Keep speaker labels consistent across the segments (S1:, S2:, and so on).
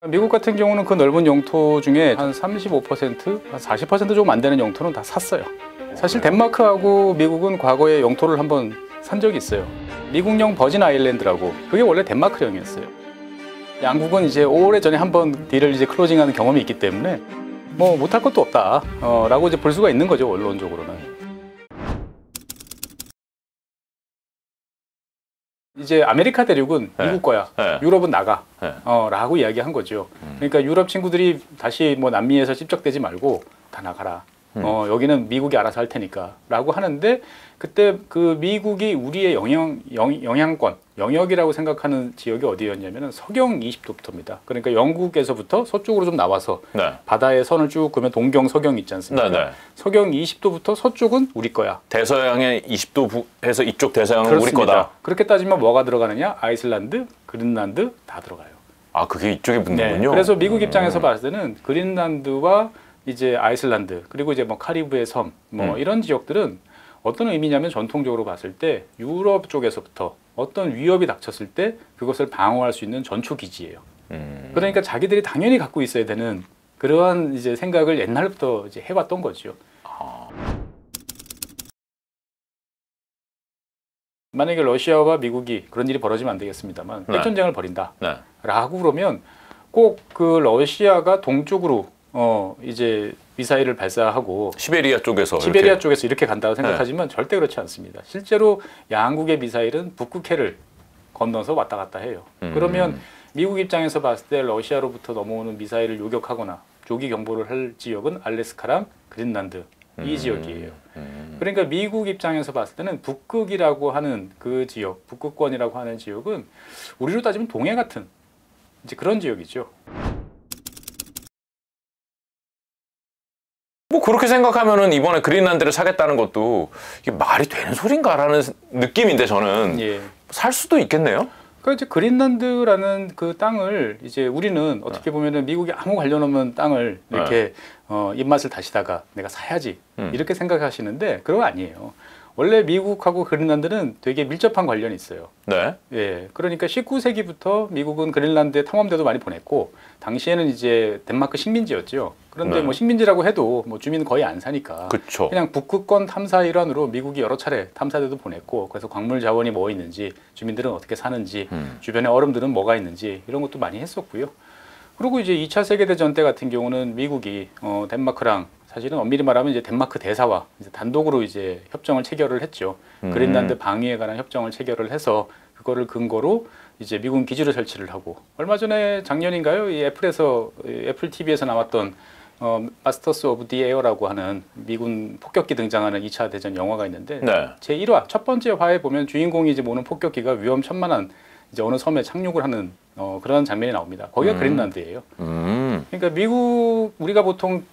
S1: 미국 같은 경우는 그 넓은 영토 중에 한 35%, 한 40% 조금 안 되는 영토는 다 샀어요. 사실 덴마크하고 미국은 과거에 영토를 한번 산 적이 있어요. 미국령 버진 아일랜드라고, 그게 원래 덴마크령이었어요. 양국은 이제 오래전에 한번 딜을 이제 클로징하는 경험이 있기 때문에 뭐 못할 것도 없다 라고 이제 볼 수가 있는 거죠, 원론적으로는. 이제 아메리카 대륙은 미국 거야, 유럽은 나가 라고 이야기한 거죠. 그러니까 유럽 친구들이 다시 뭐 남미에서 찝적대지 말고 다 나가라, 여기는 미국이 알아서 할 테니까 라고 하는데, 그때 그 미국이 우리의 영향권, 영역이라고 생각하는 지역이 어디였냐면 서경 20도부터입니다. 그러니까 영국에서부터 서쪽으로 좀 나와서 바다의 선을 쭉 그으면 동경, 서경 있지 않습니까? 서경 20도부터 서쪽은 우리 거야.
S2: 대서양의 20도에서 이쪽 대서양은 우리 거다.
S1: 그렇게 따지면 뭐가 들어가느냐? 아이슬란드, 그린란드 다 들어가요.
S2: 아, 그게 이쪽에 붙는군요.
S1: 그래서 미국 입장에서 봤을 때는 그린란드와 이제 아이슬란드, 그리고 이제 뭐 카리브해 섬, 뭐 이런 지역들은 어떤 의미냐면 전통적으로 봤을 때 유럽 쪽에서부터 어떤 위협이 닥쳤을 때 그것을 방어할 수 있는 전초 기지예요. 그러니까 자기들이 당연히 갖고 있어야 되는 그러한 이제 생각을 옛날부터 이제 해왔던 거죠. 만약에 러시아와 미국이 그런 일이 벌어지면 안 되겠습니다만 핵전쟁을 벌인다 라고 그러면 꼭 그 러시아가 동쪽으로 이제 미사일을 발사하고
S2: 시베리아 쪽에서
S1: 이렇게 간다고 생각하지만 절대 그렇지 않습니다. 실제로 양국의 미사일은 북극해를 건너서 왔다 갔다 해요. 그러면 미국 입장에서 봤을 때 러시아로부터 넘어오는 미사일을 요격하거나 조기 경보를 할 지역은 알래스카랑 그린란드 이 지역이에요. 그러니까 미국 입장에서 봤을 때는 북극이라고 하는 그 지역, 북극권이라고 하는 지역은 우리로 따지면 동해 같은 이제 그런 지역이죠.
S2: 뭐 그렇게 생각하면은 이번에 그린란드를 사겠다는 것도 이게 말이 되는 소린가라는 느낌인데, 저는 살 수도 있겠네요.
S1: 그러니까 이제 그린란드라는 그 땅을 이제 우리는 어떻게 보면은 미국이 아무 관련 없는 땅을 이렇게 입맛을 다시다가 내가 사야지 이렇게 생각하시는데 그건 아니에요. 원래 미국하고 그린란드는 되게 밀접한 관련이 있어요. 그러니까 19세기부터 미국은 그린란드에 탐험대도 많이 보냈고, 당시에는 이제 덴마크 식민지였죠. 그런데 뭐 식민지라고 해도 뭐 주민은 거의 안 사니까 그냥 북극권 탐사 일환으로 미국이 여러 차례 탐사대도 보냈고, 그래서 광물 자원이 뭐 있는지, 주민들은 어떻게 사는지, 주변에 얼음들은 뭐가 있는지 이런 것도 많이 했었고요. 그리고 이제 2차 세계대전 때 같은 경우는 미국이 덴마크랑 사실은 엄밀히 말하면 이제 덴마크 대사와 이제 단독으로 이제 협정을 체결을 했죠. 그린란드 방위에 관한 협정을 체결을 해서 그거를 근거로 이제 미군 기지를 설치를 하고, 얼마 전에 작년인가요? 이 애플 TV에서 나왔던 마스터스 오브 디 에어라고 하는 미군 폭격기 등장하는 2차 대전 영화가 있는데 제1화 첫 번째 화에 보면 주인공이 이제 모는 폭격기가 위험천만한 이제 어느 섬에 착륙을 하는 그런 장면이 나옵니다. 거기가 그린란드예요. 그러니까 우리가 보통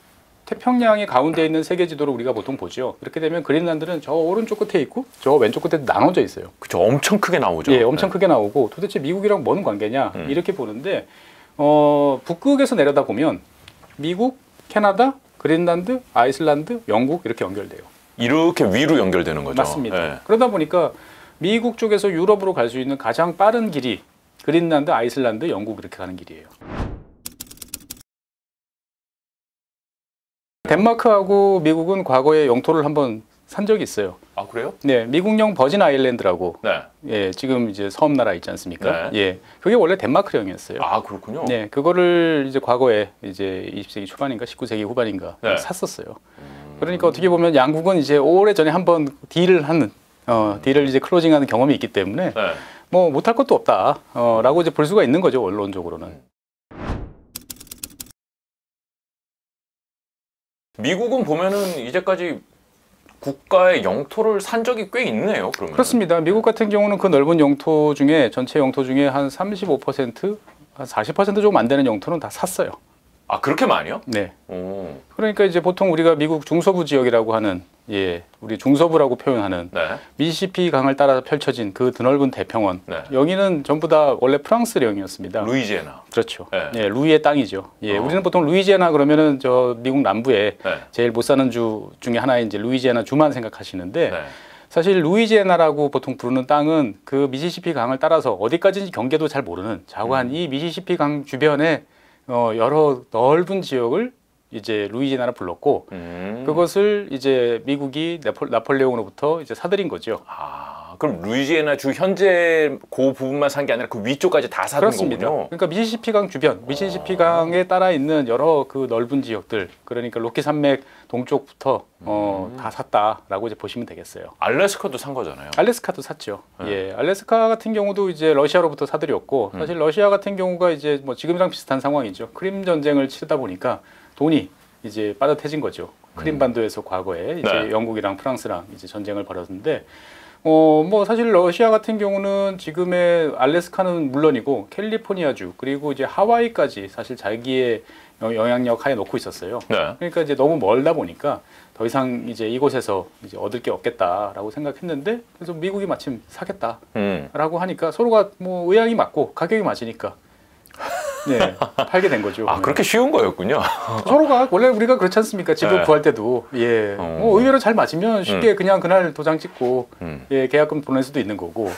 S1: 태평양의 가운데 있는 세계 지도를 우리가 보통 보죠. 그렇게 되면 그린란드는 저 오른쪽 끝에 있고 저 왼쪽 끝에 나눠져 있어요.
S2: 그렇죠. 엄청 크게 나오죠.
S1: 엄청 크게 나오고, 도대체 미국이랑 뭔 관계냐 이렇게 보는데, 북극에서 내려다 보면 미국, 캐나다, 그린란드, 아이슬란드, 영국 이렇게 연결돼요.
S2: 이렇게 위로 연결되는 거죠.
S1: 맞습니다. 그러다 보니까 미국 쪽에서 유럽으로 갈 수 있는 가장 빠른 길이 그린란드, 아이슬란드, 영국 이렇게 가는 길이에요. 덴마크하고 미국은 과거에 영토를 한번 산 적이 있어요.
S2: 아, 그래요?
S1: 네, 미국령 버진 아일랜드라고. 지금 이제 섬 나라 있지 않습니까? 그게 원래 덴마크령이었어요.
S2: 아, 그렇군요.
S1: 그거를 이제 과거에 이제 20세기 초반인가 19세기 후반인가 샀었어요. 그러니까 어떻게 보면 양국은 이제 오래전에 한번 딜을 이제 클로징하는 경험이 있기 때문에 뭐 못할 것도 없다 라고 이제 볼 수가 있는 거죠, 원론적으로는.
S2: 미국은 보면은 이제까지 국가의 영토를 산 적이 꽤 있네요, 그러면.
S1: 그렇습니다. 미국 같은 경우는 그 넓은 영토 중에, 전체 영토 중에 한 35%, 한 40% 조금 안 되는 영토는 다 샀어요.
S2: 아, 그렇게 많이요?
S1: 네. 그러니까 이제 보통 우리가 미국 중서부 지역이라고 하는, 우리 중서부라고 표현하는 미시시피 강을 따라 펼쳐진 그 드넓은 대평원, 여기는 전부 다 원래 프랑스령이었습니다.
S2: 루이지애나.
S1: 그렇죠. 루이의 땅이죠. 우리는 보통 루이지애나 그러면은 저 미국 남부에 제일 못 사는 주 중에 하나인 이제 루이지애나 주만 생각하시는데, 사실 루이지애나라고 보통 부르는 땅은 그 미시시피 강을 따라서 어디까지인지 경계도 잘 모르는 자고한 이 미시시피 강 주변에 여러 넓은 지역을 이제 루이지애나로 불렀고 그것을 이제 미국이 나폴레옹으로부터 이제 사들인 거죠.
S2: 아, 그럼 루이지애나 주 현재 그 부분만 산 게 아니라 그 위쪽까지 다 사둔
S1: 그렇습니다.
S2: 거군요.
S1: 그러니까 미시시피강 주변, 미시시피강에 따라 있는 여러 그 넓은 지역들, 그러니까 로키 산맥 동쪽부터 다 샀다라고 이제 보시면 되겠어요.
S2: 알래스카도 산 거잖아요.
S1: 알래스카도 샀죠. 예, 알래스카 같은 경우도 이제 러시아로부터 사들였고 사실 러시아 같은 경우가 이제 뭐 지금이랑 비슷한 상황이죠. 크림 전쟁을 치르다 보니까 돈이 이제 빠듯해진 거죠. 크림 반도에서 과거에 이제
S2: 네.
S1: 영국이랑 프랑스랑 이제 전쟁을 벌였는데 뭐 사실 러시아 같은 경우는 지금의 알래스카는 물론이고 캘리포니아주 그리고 이제 하와이까지 사실 자기의 영향력 하에 놓고 있었어요.
S2: 네.
S1: 그러니까 이제 너무 멀다 보니까 더 이상 이제 이곳에서 이제 얻을 게 없겠다라고 생각했는데 그래서 미국이 마침 사겠다라고 하니까 서로가 뭐 의향이 맞고 가격이 맞으니까 네, 팔게 된 거죠.
S2: 아, 그렇게 쉬운 거였군요.
S1: 서로가 원래 우리가 그렇지 않습니까? 집을
S2: 네.
S1: 구할 때도 예, 뭐 의외로 잘 맞으면 쉽게 그냥 그날 도장 찍고 예, 계약금 보낼 수도 있는 거고.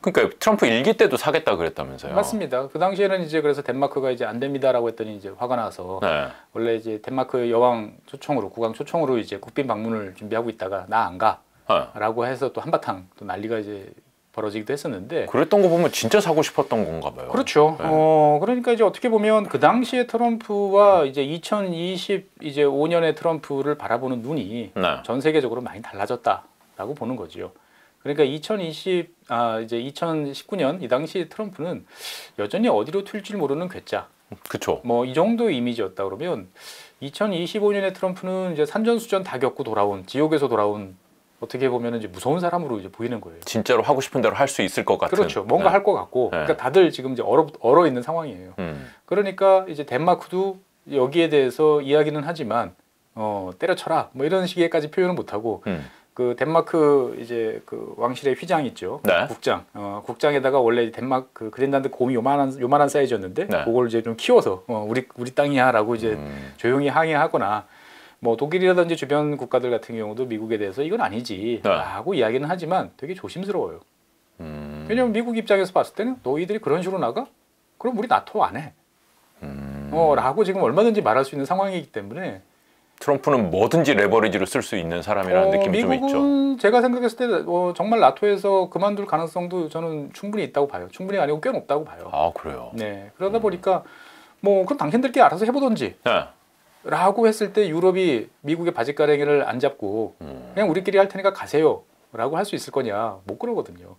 S2: 그러니까 트럼프 일기 때도 사겠다 그랬다면서요.
S1: 맞습니다. 그 당시에는 이제 그래서 덴마크가 이제 안 됩니다라고 했더니 이제 화가 나서
S2: 네.
S1: 원래 이제 덴마크 여왕 초청으로 국왕 초청으로 이제 국빈 방문을 준비하고 있다가 나 안 가라고 해서 또 한바탕 또 난리가 이제 벌어지기도 했었는데
S2: 그랬던 거 보면 진짜 사고 싶었던 건가 봐요.
S1: 그렇죠.
S2: 네.
S1: 그러니까 이제 어떻게 보면 그 당시에 트럼프와 이제 2025년의 트럼프를 바라보는 눈이
S2: 네.
S1: 전 세계적으로 많이 달라졌다라고 보는 거죠. 그러니까 이제 2019년 이 당시 트럼프는 여전히 어디로 튈지 모르는 괴짜.
S2: 그렇죠.
S1: 뭐 이 정도 이미지였다 그러면 2025년의 트럼프는 이제 산전수전 다 겪고 돌아온 지옥에서 돌아온 어떻게 보면 이제 무서운 사람으로 이제 보이는 거예요.
S2: 진짜로 하고 싶은 대로 할 수 있을 것 같은.
S1: 그렇죠. 뭔가
S2: 네.
S1: 할 것 같고.
S2: 네.
S1: 그러니까 다들 지금 이제 얼어 있는 상황이에요. 그러니까 이제 덴마크도 여기에 대해서 이야기는 하지만 때려쳐라 뭐 이런 식의까지 표현은 못 하고 그 덴마크 이제 그 왕실의 휘장 있죠.
S2: 네.
S1: 국장. 국장에다가 원래 덴마크 그린란드 곰이 요만한 사이즈였는데
S2: 네.
S1: 그걸 이제 좀 키워서 우리 땅이야라고 이제 조용히 항의하거나 뭐 독일이라든지 주변 국가들 같은 경우도 미국에 대해서 이건 아니지라고 이야기는 하지만 되게 조심스러워요. 왜냐면 미국 입장에서 봤을 때는 너희들이 그런 식으로 나가? 그럼 우리 나토 안 해. 라고 지금 얼마든지 말할 수 있는 상황이기 때문에
S2: 트럼프는 뭐든지 레버리지로 쓸 수 있는 사람이라는 느낌이 좀 있죠.
S1: 미국은 제가 생각했을 때 정말 나토에서 그만둘 가능성도 저는 충분히 있다고 봐요. 충분히 아니고 꽤 높다고 봐요.
S2: 아, 그래요?
S1: 네. 그러다 보니까 뭐 그럼 당신들끼리 알아서 해보던지.
S2: 네.
S1: 라고 했을 때 유럽이 미국의 바짓가랑이를 안 잡고 그냥 우리끼리 할 테니까 가세요 라고 할 수 있을 거냐 못 그러거든요.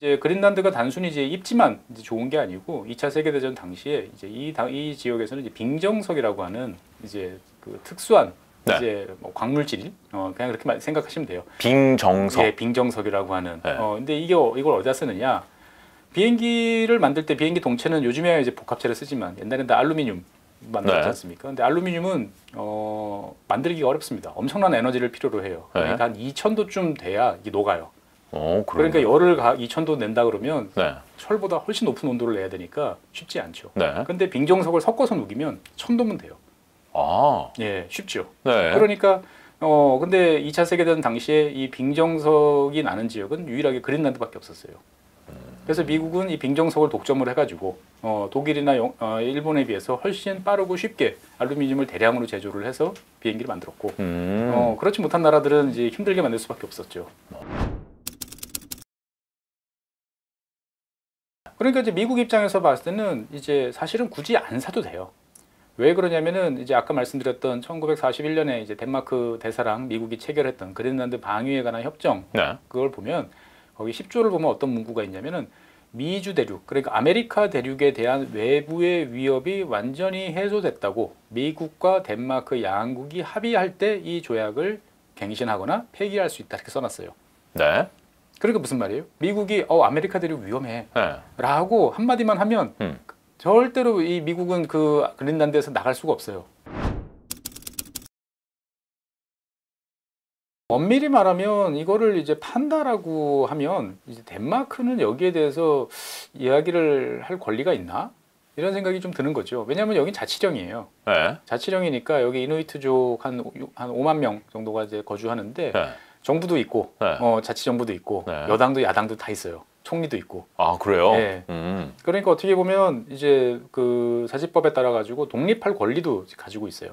S1: 이제 그린란드가 단순히 이제 입지만 이제 좋은 게 아니고 2차 세계대전 당시에 이제 이 지역에서는 이제 빙정석이라고 하는 이제 그 특수한
S2: 네.
S1: 이제 뭐 광물질 그냥 그렇게 생각하시면 돼요.
S2: 빙정석.
S1: 예, 빙정석이라고 하는.
S2: 네.
S1: 근데 이걸 어디다 쓰느냐? 비행기를 만들 때 비행기 동체는 요즘에 이제 복합체를 쓰지만 옛날에는 다 알루미늄 만들었지
S2: 네.
S1: 않습니까? 근데 알루미늄은 만들기가 어렵습니다. 엄청난 에너지를 필요로 해요. 그러니까 한 2000도쯤 돼야 이게 녹아요. 그러니까 열을 2000도 낸다 그러면
S2: 네.
S1: 철보다 훨씬 높은 온도를 내야 되니까 쉽지 않죠.
S2: 네.
S1: 근데 빙정석을 섞어서 녹이면 1000도면 돼요.
S2: 아.
S1: 예, 쉽죠.
S2: 네.
S1: 그러니까 근데 2차 세계대전 당시에 이 빙정석이 나는 지역은 유일하게 그린란드밖에 없었어요. 그래서 미국은 이 빙정석을 독점을 해가지고 독일이나 일본에 비해서 훨씬 빠르고 쉽게 알루미늄을 대량으로 제조를 해서 비행기를 만들었고 그렇지 못한 나라들은 이제 힘들게 만들 수밖에 없었죠. 그러니까 이제 미국 입장에서 봤을 때는 이제 사실은 굳이 안 사도 돼요. 왜 그러냐면은 이제 아까 말씀드렸던 1941년에 이제 덴마크 대사랑 미국이 체결했던 그린란드 방위에 관한 협정
S2: 네.
S1: 그걸 보면 거기 10조를 보면 어떤 문구가 있냐면은 미주 대륙 그러니까 아메리카 대륙에 대한 외부의 위협이 완전히 해소됐다고 미국과 덴마크 양국이 합의할 때 이 조약을 갱신하거나 폐기할 수 있다 이렇게 써놨어요.
S2: 네.
S1: 그러니까 무슨 말이에요? 미국이 아메리카 대륙 위험해
S2: 네.
S1: 라고 한마디만 하면 절대로 이 미국은 그 그린란드에서 나갈 수가 없어요. 엄밀히 말하면 이거를 이제 판다라고 하면 이제 덴마크는 여기에 대해서 이야기를 할 권리가 있나? 이런 생각이 좀 드는 거죠. 왜냐하면 여긴 자치령이에요.
S2: 네.
S1: 자치령이니까 여기 이누이트족 한 5만 명 정도가 이제 거주하는데
S2: 네.
S1: 정부도 있고
S2: 네.
S1: 자치정부도 있고
S2: 네.
S1: 여당도 야당도 다 있어요. 총리도 있고.
S2: 아 그래요?
S1: 네. 그러니까 어떻게 보면 이제 그 사시법에 따라 가지고 독립할 권리도 가지고 있어요.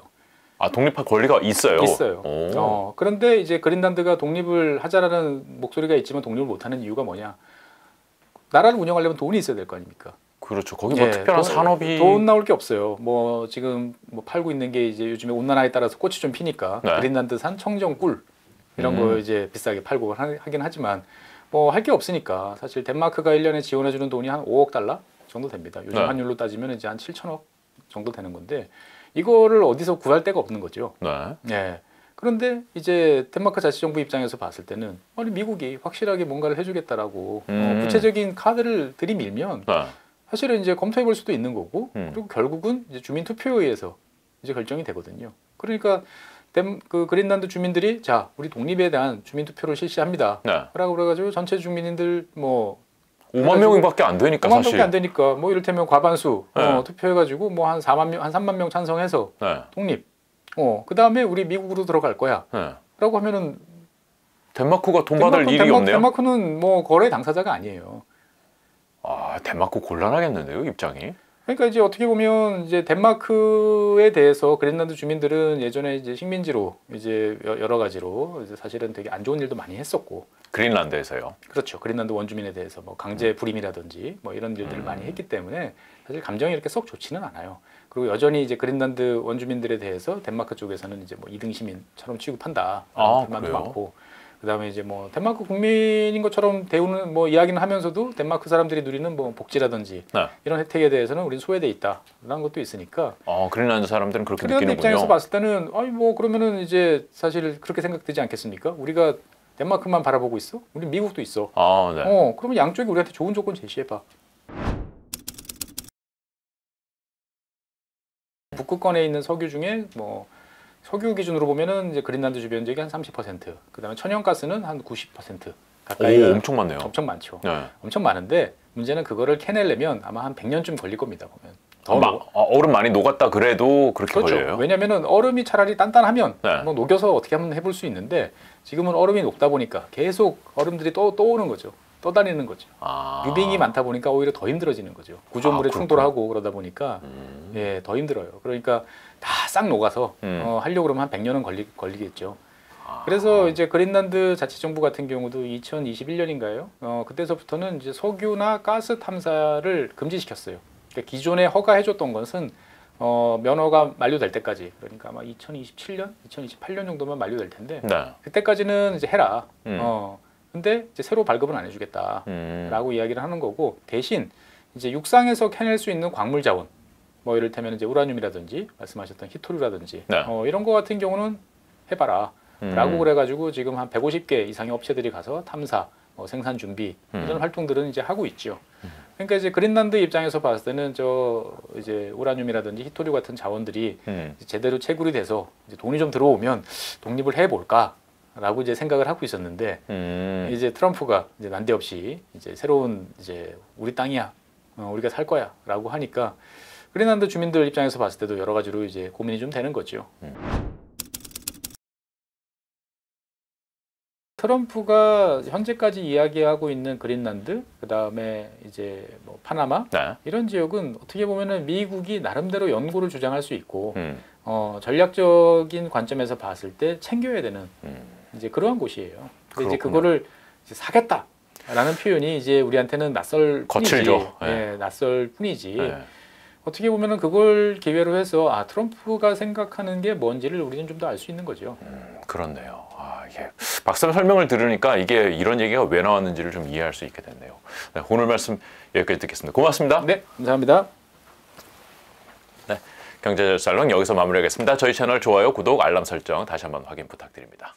S2: 아 독립할 권리가 있어요?
S1: 있어요. 그런데 이제 그린란드가 독립을 하자라는 목소리가 있지만 독립을 못하는 이유가 뭐냐? 나라를 운영하려면 돈이 있어야 될 거 아닙니까?
S2: 그렇죠. 거기 뭐 특별한 산업이
S1: 돈 나올 게 없어요. 뭐 지금 뭐 팔고 있는 게 이제 요즘에 온난화에 따라서 꽃이 좀 피니까
S2: 네.
S1: 그린란드산 청정꿀 이런 거 이제 비싸게 팔고 하긴 하지만 뭐 할 게 없으니까 사실 덴마크가 1년에 지원해 주는 돈이 한 5억 달러 정도 됩니다. 요즘
S2: 네.
S1: 환율로 따지면 이제 한 7천억 정도 되는 건데 이거를 어디서 구할 데가 없는 거죠.
S2: 네.
S1: 네. 그런데 이제 덴마크 자치정부 입장에서 봤을 때는 아니 미국이 확실하게 뭔가를 해주겠다라고 구체적인 카드를 들이밀면
S2: 네.
S1: 사실은 이제 검토해 볼 수도 있는 거고 그리고 결국은 이제 주민 투표에 의해서 이제 결정이 되거든요. 그러니까 그 그린란드 주민들이 자 우리 독립에 대한 주민 투표를 실시합니다.
S2: 네.
S1: 라고 그래가지고 전체 주민들 뭐
S2: 5만 명밖에 안 되니까
S1: 5만
S2: 사실.
S1: 명밖에 안 되니까 뭐 이를테면 과반수
S2: 네.
S1: 투표해가지고 뭐 한 4만 명, 한 3만 명 찬성해서
S2: 네.
S1: 독립. 그 다음에 우리 미국으로 들어갈 거야.
S2: 네.
S1: 라고 하면은
S2: 덴마크가 돈 받을 일이 없네요.
S1: 덴마크는 뭐 거래 당사자가 아니에요.
S2: 아 덴마크 곤란하겠는데요 입장이.
S1: 그러니까 이제 어떻게 보면 이제 덴마크에 대해서 그린란드 주민들은 예전에 이제 식민지로 이제 여러 가지로 이제 사실은 되게 안 좋은 일도 많이 했었고.
S2: 그린란드에서요.
S1: 그렇죠. 그린란드 원주민에 대해서 뭐 강제 불임이라든지 뭐 이런 일들을 많이 했기 때문에 사실 감정이 이렇게 썩 좋지는 않아요. 그리고 여전히 이제 그린란드 원주민들에 대해서 덴마크 쪽에서는 이제 뭐 이등 시민처럼 취급한다. 불만도 많고. 그다음에 이제 뭐 덴마크 국민인 것처럼 대우는 뭐 이야기는 하면서도 덴마크 사람들이 누리는 뭐 복지라든지
S2: 네.
S1: 이런 혜택에 대해서는 우리는 소외돼 있다라는 것도 있으니까.
S2: 그린란드 사람들은 그렇게
S1: 그린란드
S2: 느끼는군요.
S1: 입장에서 봤을 때는 아니 뭐 그러면은 이제 사실 그렇게 생각되지 않겠습니까? 우리가 덴마크만 바라보고 있어? 우리 미국도 있어.
S2: 네.
S1: 그러면 양쪽이 우리한테 좋은 조건 제시해봐. 북극권에 있는 석유 중에 뭐 석유 기준으로 보면은 이제 그린란드 주변 지역이 한 30%, 그다음에 천연가스는 한 90% 가까이.
S2: 오, 엄청 많네요.
S1: 엄청 많죠.
S2: 네.
S1: 엄청 많은데 문제는 그거를 캐내려면 아마 한 100년쯤 걸릴 겁니다. 보면.
S2: 얼음 많이 녹았다 그래도 그렇게
S1: 그렇죠.
S2: 걸려요?
S1: 왜냐면은 얼음이 차라리 단단하면
S2: 네.
S1: 뭐 녹여서 어떻게 한번 해볼 수 있는데 지금은 얼음이 녹다 보니까 계속 얼음들이 또 오는 거죠. 떠다니는 거죠. 유빙이 많다 보니까 오히려 더 힘들어지는 거죠. 구조물에 충돌하고 그러다 보니까 예, 더 힘들어요. 그러니까 다 싹 녹아서 하려고 그러면 한 100년은 걸리겠죠. 그래서 이제 그린란드 자치정부 같은 경우도 2021년인가요? 그때서부터는 이제 석유나 가스 탐사를 금지시켰어요. 그러니까 기존에 허가해줬던 것은 면허가 만료될 때까지, 그러니까 아마 2027년, 2028년 정도면 만료될 텐데
S2: 네.
S1: 그때까지는 이제 해라. 근데 이제 새로 발급은 안 해주겠다라고 이야기를 하는 거고, 대신 이제 육상에서 캐낼 수 있는 광물 자원, 뭐 이를테면 이제 우라늄이라든지 말씀하셨던 히토류라든지
S2: 네.
S1: 이런 거 같은 경우는 해봐라. 라고 그래가지고 지금 한 150개 이상의 업체들이 가서 탐사, 생산 준비 이런 활동들은 이제 하고 있죠. 그러니까 이제 그린란드 입장에서 봤을 때는 이제 우라늄이라든지 히토류 같은 자원들이 제대로 채굴이 돼서 이제 돈이 좀 들어오면 독립을 해볼까라고 이제 생각을 하고 있었는데 이제 트럼프가 이제 난데없이 이제 새로운 이제 우리 땅이야, 우리가 살 거야라고 하니까 그린란드 주민들 입장에서 봤을 때도 여러 가지로 이제 고민이 좀 되는 거죠. 트럼프가 현재까지 이야기하고 있는 그린란드, 그 다음에 이제 뭐 파나마
S2: 네.
S1: 이런 지역은 어떻게 보면은 미국이 나름대로 연구를 주장할 수 있고 전략적인 관점에서 봤을 때 챙겨야 되는 이제 그러한 곳이에요. 근데 이제 그거를 이제 사겠다라는 표현이 이제 우리한테는 낯설
S2: 거칠죠.
S1: 뿐이지, 네, 낯설 뿐이지.
S2: 네.
S1: 어떻게 보면은 그걸 기회로 해서 트럼프가 생각하는 게 뭔지를 우리는 좀 더 알 수 있는 거죠.
S2: 그렇네요. 이게 박사 설명을 들으니까 이게 이런 얘기가 왜 나왔는지를 좀 이해할 수 있게 됐네요. 네, 오늘 말씀 여기까지 듣겠습니다. 고맙습니다.
S1: 네, 감사합니다.
S2: 네, 경제잘살롱 여기서 마무리하겠습니다. 저희 채널 좋아요, 구독, 알람 설정 다시 한번 확인 부탁드립니다.